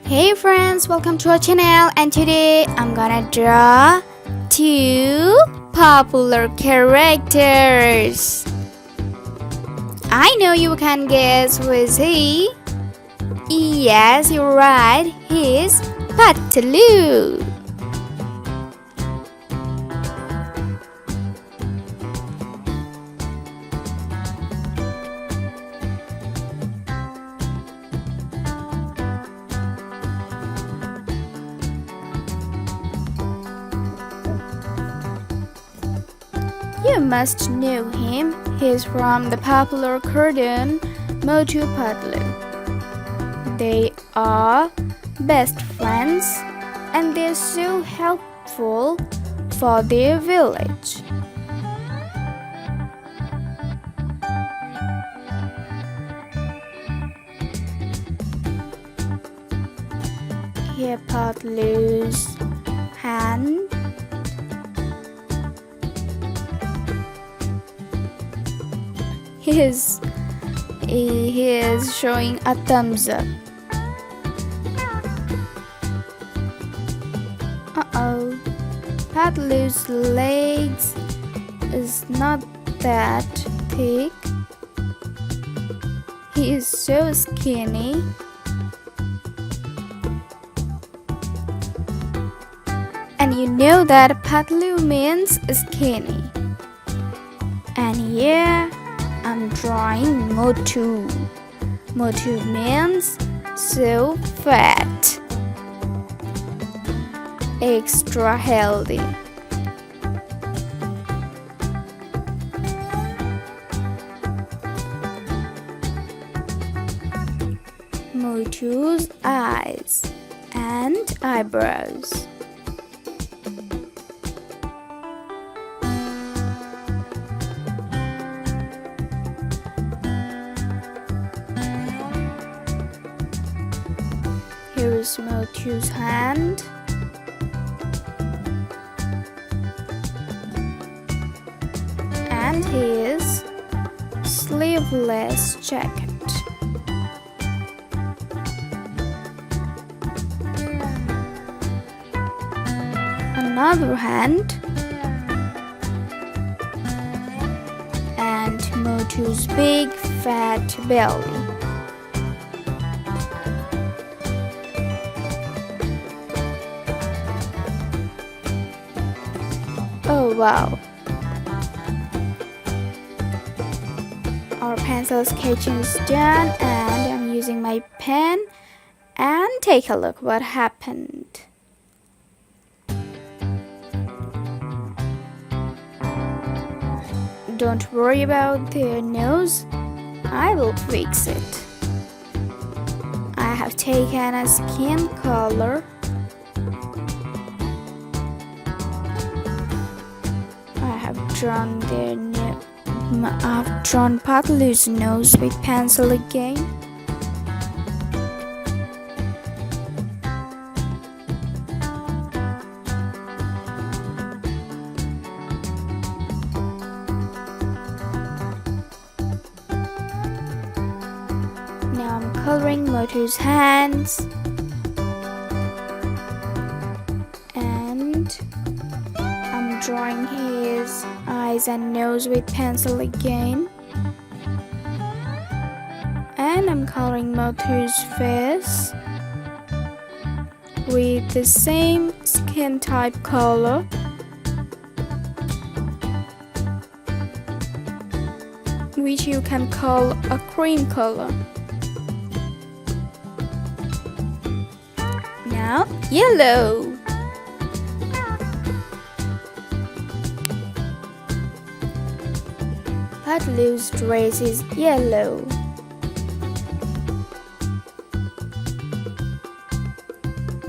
Hey friends, welcome to our channel, and today I'm gonna draw two popular characters. I know you can guess who is he. Yes, you're right, he's Patlu. You must know him. He's from the popular cartoon Motu Patlu. They are best friends and they're so helpful for their village. Here Patlu's hand. He is showing a thumbs up. Patlu's legs is not that thick. He is so skinny. And you know that Patlu means skinny. And here I'm drawing Motu. Motu means so fat, extra healthy. Motu's eyes and eyebrows. Here is Motu's hand. And his sleeveless jacket. Another hand. And Motu's big fat belly. Oh wow! Our pencil sketching is done and I'm using my pen, and take a look what happened. Don't worry about their nose, I will fix it. I have taken a skin color. I've drawn Patlu's nose with pencil again. Now I'm coloring Motu's hands. And I'm drawing his eyes and nose with pencil again. And I'm coloring Motu's face with the same skin type color. Which you can call a cream color. Now, yellow. Patlu's dress is yellow.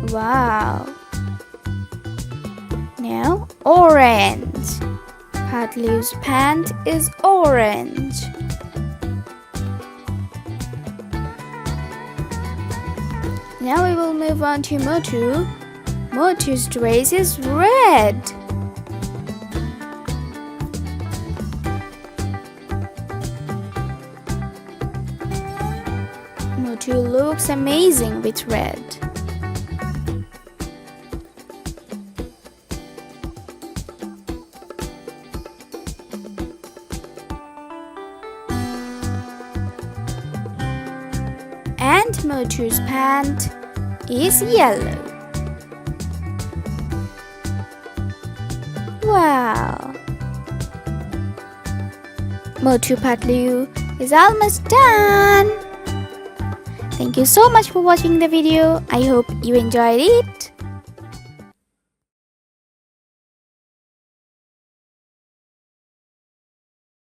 Wow! Now orange. Patlu's pant is orange. Now we will move on to Motu. Motu's dress is red. Motu looks amazing with red. Motu's pant is yellow. Wow! Motu Patlu is almost done. Thank you so much for watching the video. I hope you enjoyed it.